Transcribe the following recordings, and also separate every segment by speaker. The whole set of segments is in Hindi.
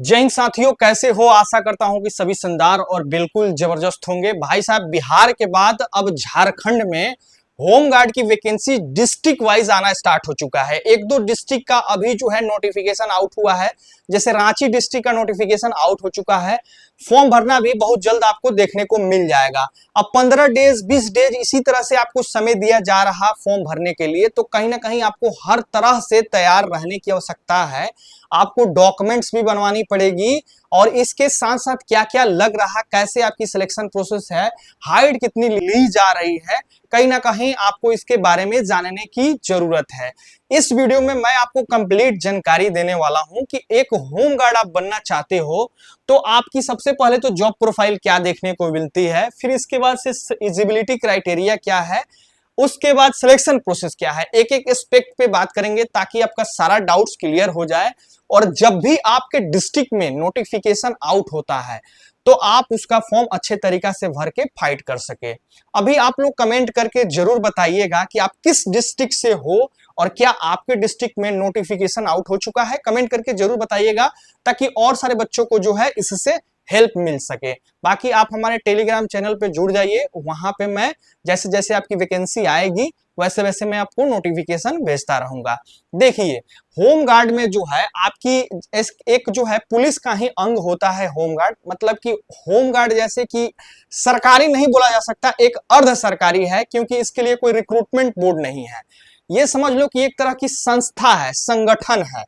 Speaker 1: जय हिंद साथियों, कैसे हो। आशा करता हूं कि सभी शानदार और बिल्कुल जबरदस्त होंगे। भाई साहब, बिहार के बाद अब झारखंड में होमगार्ड की वैकेंसी डिस्ट्रिक्ट वाइज आना स्टार्ट हो चुका है। एक दो डिस्ट्रिक्ट का अभी जो है नोटिफिकेशन आउट हुआ है, जैसे रांची डिस्ट्रिक्ट का नोटिफिकेशन आउट हो चुका है। फॉर्म भरना भी बहुत जल्द आपको देखने को मिल जाएगा। अब 15 डेज 20 डेज इसी तरह से आपको समय दिया जा रहा फॉर्म भरने के लिए, तो कहीं ना कहीं आपको हर तरह से तैयार रहने की आवश्यकता है। आपको डॉक्यूमेंट्स भी बनवानी पड़ेगी और इसके साथ साथ क्या क्या लग रहा, कैसे आपकी सिलेक्शन प्रोसेस है, हाइट कितनी ली जा रही है, कहीं ना कहीं आपको इसके बारे में जानने की जरूरत है। इस वीडियो में मैं आपको कंप्लीट जानकारी देने वाला हूं कि एक होमगार्ड आप बनना चाहते हो तो आपकी सबसे पहले तो जॉब प्रोफाइल क्या देखने को मिलती है, फिर इसके बाद से एलिजिबिलिटी क्राइटेरिया क्या है, उसके बाद सिलेक्शन प्रोसेस क्या है। एक एक एस्पेक्ट पे बात करेंगे ताकि आपका सारा डाउट्स क्लियर हो जाए और जब भी आपके डिस्ट्रिक्ट में नोटिफिकेशन आउट होता है तो आप उसका फॉर्म अच्छे तरीका से भर के फाइट कर सके। अभी आप लोग कमेंट करके जरूर बताइएगा कि आप किस डिस्ट्रिक्ट से हो और क्या आपके डिस्ट्रिक्ट में नोटिफिकेशन आउट हो चुका है। कमेंट करके जरूर बताइएगा ताकि और सारे बच्चों को जो है इससे हेल्प मिल सके। बाकी आप हमारे टेलीग्राम चैनल पे जुड़ जाइए, वहां पे मैं जैसे जैसे आपकी वैकेंसी आएगी वैसे वैसे मैं आपको नोटिफिकेशन भेजता रहूंगा। देखिए, होमगार्ड में जो है आपकी एक जो है पुलिस का ही अंग होता है होमगार्ड। मतलब कि होमगार्ड जैसे कि सरकारी नहीं बोला जा सकता, एक अर्ध सरकारी है, क्योंकि इसके लिए कोई रिक्रूटमेंट बोर्ड नहीं है। ये समझ लो कि एक तरह की संस्था है, संगठन है।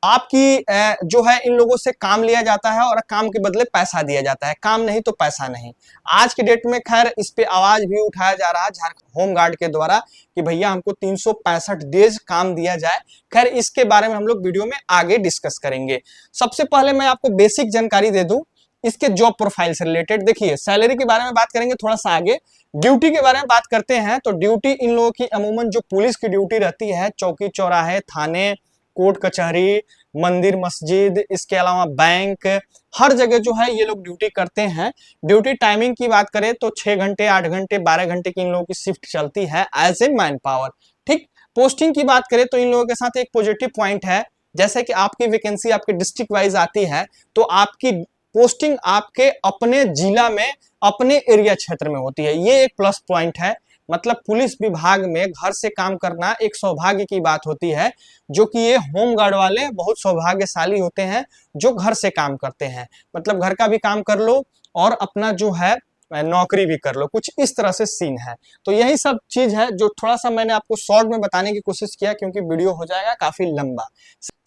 Speaker 1: आपकी जो है इन लोगों से काम लिया जाता है और काम के बदले पैसा दिया जाता है। काम नहीं तो पैसा नहीं। आज के डेट में खैर इस पे आवाज भी उठाया जा रहा है झारखंड होमगार्ड के द्वारा कि भैया हमको 365 डेज काम दिया जाए। खैर इसके बारे में हम लोग वीडियो में आगे डिस्कस करेंगे। सबसे पहले मैं आपको बेसिक जानकारी दे दूं इसके जॉब प्रोफाइल से रिलेटेड। देखिए, सैलरी के बारे में बात करेंगे थोड़ा सा आगे। ड्यूटी के बारे में बात करते हैं तो ड्यूटी इन लोगों की अमूमन जो पुलिस की ड्यूटी रहती है, चौकी चौराहे, थाने, कोर्ट कचहरी, मंदिर मस्जिद, इसके अलावा बैंक, हर जगह जो है ये लोग ड्यूटी करते हैं। ड्यूटी टाइमिंग की बात करें तो 6 घंटे 8 घंटे 12 घंटे की इन लोगों की शिफ्ट चलती है एज ए मैन पावर। ठीक। पोस्टिंग की बात करें तो इन लोगों के साथ एक पॉजिटिव पॉइंट है, जैसे कि आपकी वैकेंसी आपके डिस्ट्रिक्ट वाइज आती है तो आपकी पोस्टिंग आपके अपने जिला में, अपने एरिया क्षेत्र में होती है। ये एक प्लस पॉइंट है। मतलब पुलिस विभाग में घर से काम करना एक सौभाग्य की बात होती है, जो कि ये होमगार्ड वाले बहुत सौभाग्यशाली होते हैं जो घर से काम करते हैं। मतलब घर का भी काम कर लो और अपना जो है नौकरी भी कर लो, कुछ इस तरह से सीन है। तो यही सब चीज है जो थोड़ा सा मैंने आपको शॉर्ट में बताने की कोशिश किया, क्योंकि वीडियो हो जाएगा काफी लंबा।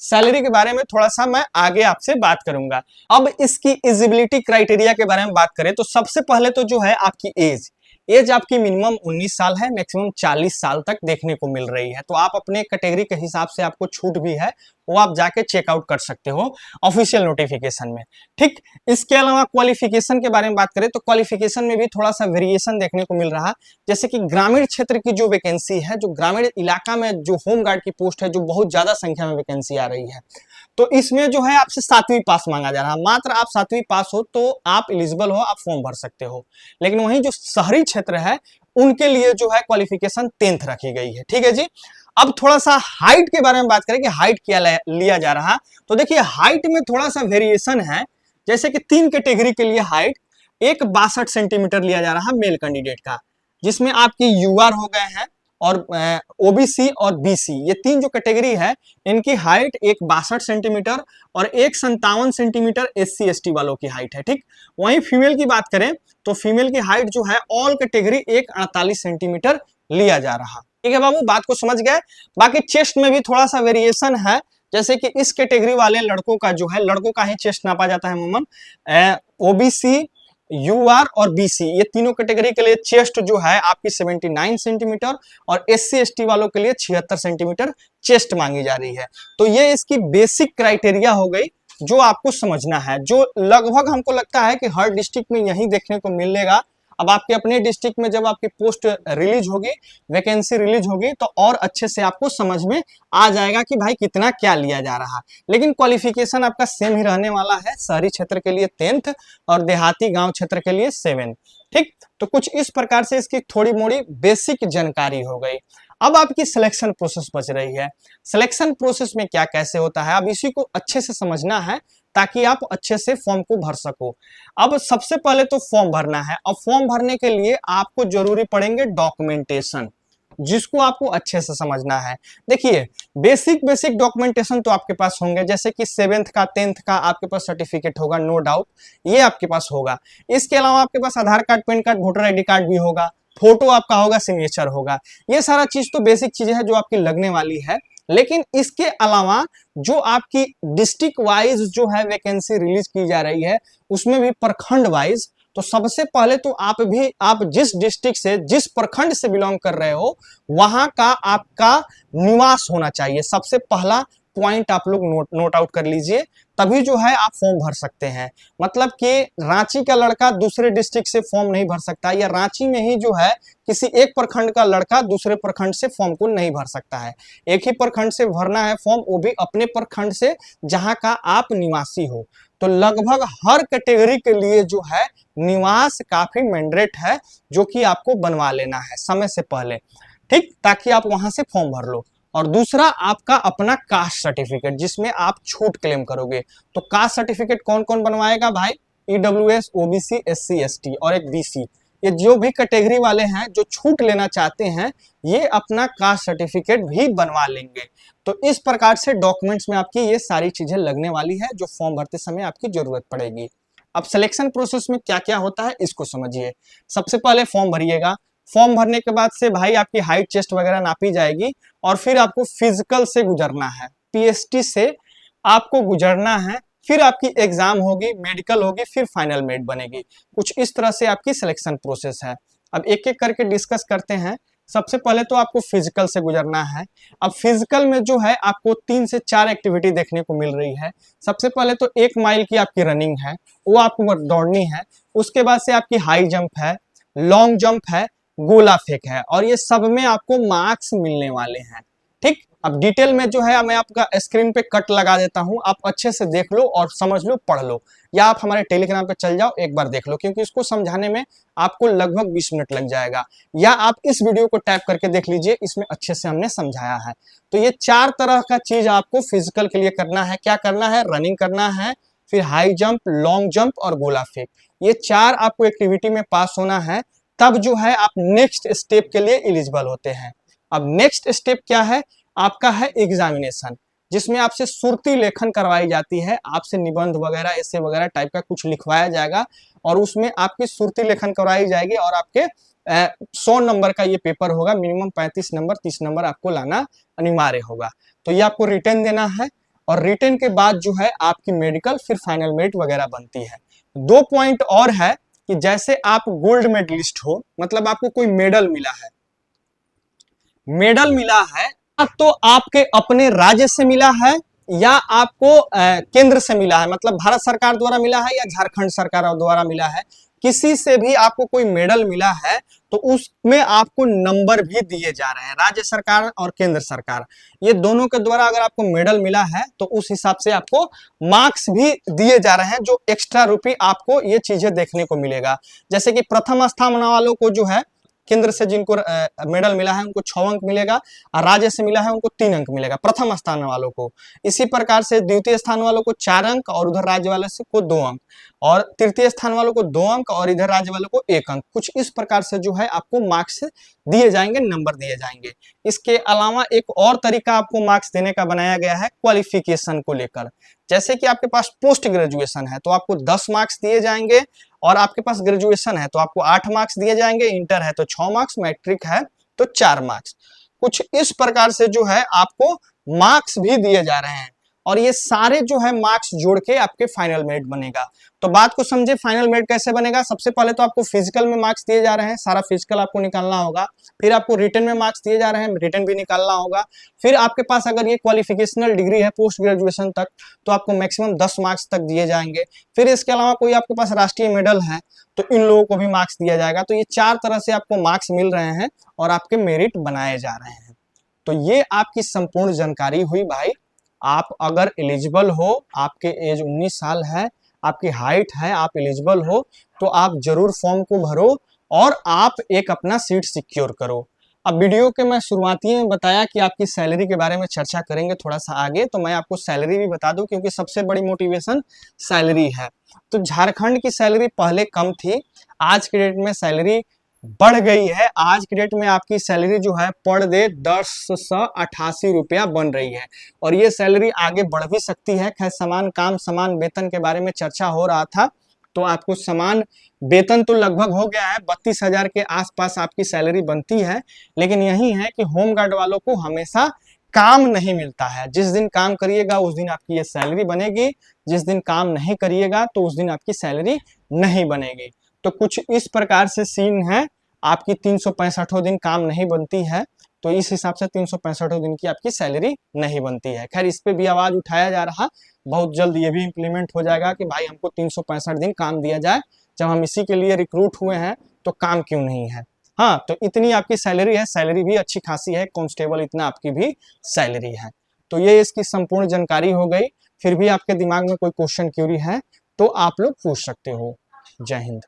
Speaker 1: सैलरी के बारे में थोड़ा सा मैं आगे आपसे बात करूंगा। अब इसकी एलिजिबिलिटी क्राइटेरिया के बारे में बात करें तो सबसे पहले तो जो है आपकी एज आपकी मिनिमम 19 साल है, मैक्सिमम 40 साल तक देखने को मिल रही है। तो आप अपने कैटेगरी के हिसाब से आपको छूट भी है, वो आप जाके चेकआउट कर सकते हो ऑफिशियल नोटिफिकेशन में। ठीक। इसके अलावा क्वालिफिकेशन के बारे में बात करें तो क्वालिफिकेशन में भी थोड़ा सा वेरिएशन देखने को मिल रहा। जैसे कि ग्रामीण क्षेत्र की जो वैकेंसी है, जो ग्रामीण इलाका में जो होमगार्ड की पोस्ट है, जो बहुत ज्यादा संख्या में वैकेंसी आ रही है, तो इसमें जो है आपसे 7वीं पास मांगा जा रहा है। मात्र आप 7वीं पास हो तो आप एलिजिबल हो, आप फॉर्म भर सकते हो। लेकिन वहीं जो शहरी क्षेत्र है उनके लिए जो है क्वालिफिकेशन 10th रखी गई है। ठीक है जी। अब थोड़ा सा हाइट के बारे में बात करें कि हाइट क्या लिया जा रहा, तो देखिए हाइट में थोड़ा सा वेरिएशन है। जैसे कि 3 कैटेगरी के लिए हाइट, एक 62 सेंटीमीटर लिया जा रहा मेल कैंडिडेट का, जिसमें आपकी यूआर हो गए हैं और ओबीसी और बीसी, ये 3 जो कैटेगरी है इनकी हाइट एक 62 सेंटीमीटर और एक 57 सेंटीमीटर एससी एसटी वालों की हाइट है। ठीक। वहीं फीमेल की बात करें तो फीमेल की हाइट जो है ऑल कैटेगरी एक 48 सेंटीमीटर लिया जा रहा। ठीक है बाबू, बात को समझ गए। बाकी चेस्ट में भी थोड़ा सा वेरिएशन है। जैसे कि इस कैटेगरी वाले लड़कों का जो है, लड़कों का ही चेस्ट नापा जाता है अमूमन। ओबीसी, यूआर और बीसी, ये तीनों कैटेगरी के लिए चेस्ट जो है आपकी 79 सेंटीमीटर और एससी एसटी वालों के लिए 76 सेंटीमीटर चेस्ट मांगी जा रही है। तो ये इसकी बेसिक क्राइटेरिया हो गई जो आपको समझना है, जो लगभग हमको लगता है कि हर डिस्ट्रिक्ट में यही देखने को मिलेगा। अब आपके अपने डिस्ट्रिक्ट में जब आपकी पोस्ट रिलीज होगी, वैकेंसी रिलीज होगी, तो और अच्छे से आपको समझ में आ जाएगा कि भाई कितना क्या लिया जा रहा। लेकिन क्वालिफिकेशन आपका सेम ही रहने वाला है। शहरी क्षेत्र के लिए 10th और देहाती गांव क्षेत्र के लिए 7। ठीक। तो कुछ इस प्रकार से इसकी थोड़ी मोड़ी बेसिक जानकारी हो गई। अब आपकी सिलेक्शन प्रोसेस बच रही है। सिलेक्शन प्रोसेस में क्या कैसे होता है, अब इसी को अच्छे से समझना है ताकि आप अच्छे से फॉर्म को भर सको। अब सबसे पहले तो फॉर्म भरना है। अब फॉर्म भरने के लिए आपको जरूरी पड़ेंगे डॉक्यूमेंटेशन, जिसको आपको अच्छे से समझना है। देखिए, बेसिक डॉक्यूमेंटेशन तो आपके पास होंगे, जैसे कि 7th का 10th का आपके पास सर्टिफिकेट होगा, नो डाउट ये आपके पास होगा। इसके अलावा आपके पास Aadhaar card, PAN card, voter ID card भी होगा, फोटो आपका होगा, सिग्नेचर होगा। ये सारा चीज तो बेसिक चीजें है जो आपकी लगने वाली है। लेकिन इसके अलावा जो आपकी डिस्ट्रिक्ट वाइज जो है वैकेंसी रिलीज की जा रही है, उसमें भी प्रखंड वाइज, तो सबसे पहले तो आप जिस डिस्ट्रिक्ट से, जिस प्रखंड से बिलोंग कर रहे हो, वहां का आपका निवास होना चाहिए। सबसे पहला पॉइंट आप लोग नोट आउट कर लीजिए, तभी जो है आप फॉर्म भर सकते हैं। मतलब कि रांची का लड़का दूसरे डिस्ट्रिक्ट से फॉर्म नहीं भर सकता, या रांची में ही जो है किसी एक प्रखंड का लड़का दूसरे प्रखंड से फॉर्म को नहीं भर सकता है। एक ही प्रखंड से भरना है फॉर्म, वो भी अपने प्रखंड से जहां का आप निवासी हो। तो लगभग हर कैटेगरी के लिए जो है निवास काफी मैंडेट है, जो कि आपको बनवा लेना है समय से पहले, ठीक, ताकि आप वहां से फॉर्म भर लो। और दूसरा आपका अपना कास्ट सर्टिफिकेट, जिसमें आप छूट क्लेम करोगे। तो कास्ट सर्टिफिकेट कौन कौन बनवाएगा भाई? ईडब्ल्यूएस, ओबीसी, एससी, एसटी और एक बीसी। ये जो भी कैटेगरी वाले हैं जो छूट लेना चाहते हैं, ये अपना कास्ट सर्टिफिकेट भी बनवा लेंगे। तो इस प्रकार से डॉक्यूमेंट्स में आपकी ये सारी चीजें लगने वाली है, जो फॉर्म भरते समय आपकी जरूरत पड़ेगी। अब सिलेक्शन प्रोसेस में क्या क्या होता है इसको समझिए। सबसे पहले फॉर्म भरिएगा। फॉर्म भरने के बाद से भाई आपकी हाइट, चेस्ट वगैरह नापी जाएगी, और फिर आपको फिजिकल से गुजरना है, पीएसटी से आपको गुजरना है। फिर आपकी एग्जाम होगी, मेडिकल होगी, फिर फाइनल मेरिट बनेगी। कुछ इस तरह से आपकी सिलेक्शन प्रोसेस है। अब एक एक करके डिस्कस करते हैं। सबसे पहले तो आपको फिजिकल से गुजरना है। अब फिजिकल में जो है आपको 3 से 4 एक्टिविटी देखने को मिल रही है। सबसे पहले तो 1 माइल की आपकी रनिंग है, वो आपको दौड़नी है। उसके बाद से आपकी हाई जंप है, लॉन्ग जंप है, गोला फेंक है, और ये सब में आपको मार्क्स मिलने वाले हैं, ठीक। अब डिटेल में जो है मैं आपका स्क्रीन पे कट लगा देता हूं, आप अच्छे से देख लो और समझ लो, पढ़ लो, या आप हमारे टेलीग्राम पे चल जाओ, एक बार देख लो, क्योंकि इसको समझाने में आपको लगभग 20 मिनट लग जाएगा। या आप इस वीडियो को टैप करके देख लीजिए, इसमें अच्छे से हमने समझाया है। तो ये 4 तरह का चीज आपको फिजिकल के लिए करना है। क्या करना है? रनिंग करना है, फिर हाई जंप, लॉन्ग जंप और गोला फेंक। ये 4 आपको एक्टिविटी में पास होना है, तब जो है आप नेक्स्ट स्टेप के लिए एलिजिबल होते हैं। अब नेक्स्ट स्टेप क्या है? आपका है एग्जामिनेशन, जिसमें आपसे सुर्ती लेखन करवाई जाती है। आपसे निबंध वगैरह, ऐसे वगैरह टाइप का कुछ लिखवाया जाएगा, और उसमें आपकी सुर्ती लेखन करवाई जाएगी, और आपके 100 नंबर का ये पेपर होगा। मिनिमम 35 नंबर, 30 नंबर आपको लाना अनिवार्य होगा। तो ये आपको रिटर्न देना है, और रिटर्न के बाद जो है आपकी मेडिकल, फिर फाइनल मेरिट वगैरह बनती है। 2 पॉइंट और है कि जैसे आप गोल्ड मेडलिस्ट हो, मतलब आपको कोई मेडल मिला है, तो आपके अपने राज्य से मिला है, या आपको केंद्र से मिला है, मतलब भारत सरकार द्वारा मिला है, या झारखंड सरकार द्वारा मिला है, किसी से भी आपको कोई मेडल मिला है, तो उसमें आपको नंबर भी दिए जा रहे हैं। राज्य सरकार और केंद्र सरकार, ये दोनों के द्वारा अगर आपको मेडल मिला है, तो उस हिसाब से आपको मार्क्स भी दिए जा रहे हैं, जो एक्स्ट्रा रुपये आपको ये चीजें देखने को मिलेगा। जैसे कि प्रथम स्थान वालों को जो है, केंद्र से जिनको मेडल मिला है, उनको 6 अंक मिलेगा, और राज्य से मिला है उनको 3 अंक मिलेगा, प्रथम स्थान वालों को। इसी प्रकार से द्वितीय स्थान वालों को 4 अंक, और उधर राज्य वाले से को 2 अंक, और तृतीय स्थान वालों को 2 अंक, और इधर राज्य वालों को 1 अंक। कुछ इस प्रकार से जो है आपको मार्क्स दिए जाएंगे, नंबर दिए जाएंगे। इसके अलावा एक और तरीका आपको मार्क्स देने का बनाया गया है क्वालिफिकेशन को लेकर। जैसे कि आपके पास पोस्ट ग्रेजुएशन है, तो आपको 10 मार्क्स दिए जाएंगे, और आपके पास ग्रेजुएशन है तो आपको 8 मार्क्स दिए जाएंगे, इंटर है तो 6 मार्क्स, मैट्रिक है तो 4 मार्क्स। कुछ इस प्रकार से जो है आपको मार्क्स भी दिए जा रहे हैं, और ये सारे जो है मार्क्स जोड़ के आपके फाइनल मेरिट बनेगा। तो बात को समझे, फाइनल मेरिट कैसे बनेगा। सबसे पहले तो आपको फिजिकल में मार्क्स दिए जा रहे हैं, सारा फिजिकल आपको निकालना होगा। फिर आपको रिटर्न में मार्क्स दिए जा रहे हैं, रिटर्न भी निकालना होगा। फिर आपके पास अगर ये क्वालिफिकेशनल डिग्री है पोस्ट ग्रेजुएशन तक, तो आपको मैक्सिमम 10 मार्क्स तक दिए जाएंगे। फिर इसके अलावा कोई आपके पास राष्ट्रीय मेडल है, तो इन लोगों को भी मार्क्स दिया जाएगा। तो ये 4 तरह से आपको मार्क्स मिल रहे हैं, और आपके मेरिट बनाए जा रहे हैं। तो ये आपकी संपूर्ण जानकारी हुई भाई। आप अगर एलिजिबल हो, आपके एज 19 साल है, आपकी हाइट है, आप एलिजिबल हो, तो आप जरूर फॉर्म को भरो, और आप एक अपना सीट सिक्योर करो। अब वीडियो के मैं शुरुआती में बताया कि आपकी सैलरी के बारे में चर्चा करेंगे थोड़ा सा आगे, तो मैं आपको सैलरी भी बता दूं क्योंकि सबसे बड़ी मोटिवेशन सैलरी है। तो झारखंड की सैलरी पहले कम थी, आज के डेट में सैलरी बढ़ गई है। आज के डेट में आपकी सैलरी जो है पर डे 1088 रुपया बन रही है और ये सैलरी आगे बढ़ भी सकती है। खैर समान काम समान वेतन के बारे में चर्चा हो रहा था, तो आपको समान वेतन तो लगभग हो गया है, 32,000 के आसपास आपकी सैलरी बनती है। लेकिन यही है कि होमगार्ड वालों को हमेशा काम नहीं मिलता है। जिस दिन काम करिएगा उस दिन आपकी ये सैलरी बनेगी, जिस दिन काम नहीं करिएगा तो उस दिन आपकी सैलरी नहीं बनेगी। तो कुछ इस प्रकार से सीन है, आपकी 365 दिन काम नहीं बनती है, तो इस हिसाब से 365 दिन की आपकी सैलरी नहीं बनती है। खैर इस पे भी आवाज उठाया जा रहा, बहुत जल्द ये भी इम्प्लीमेंट हो जाएगा कि भाई हमको 365 दिन काम दिया जाए। जब हम इसी के लिए रिक्रूट हुए हैं तो काम क्यों नहीं है। हाँ, तो इतनी आपकी सैलरी है, सैलरी भी अच्छी खासी है, कांस्टेबल इतना आपकी भी सैलरी है। तो ये इसकी संपूर्ण जानकारी हो गई। फिर भी आपके दिमाग में कोई क्वेश्चन क्यूरी है तो आप लोग पूछ सकते हो। जय हिंद।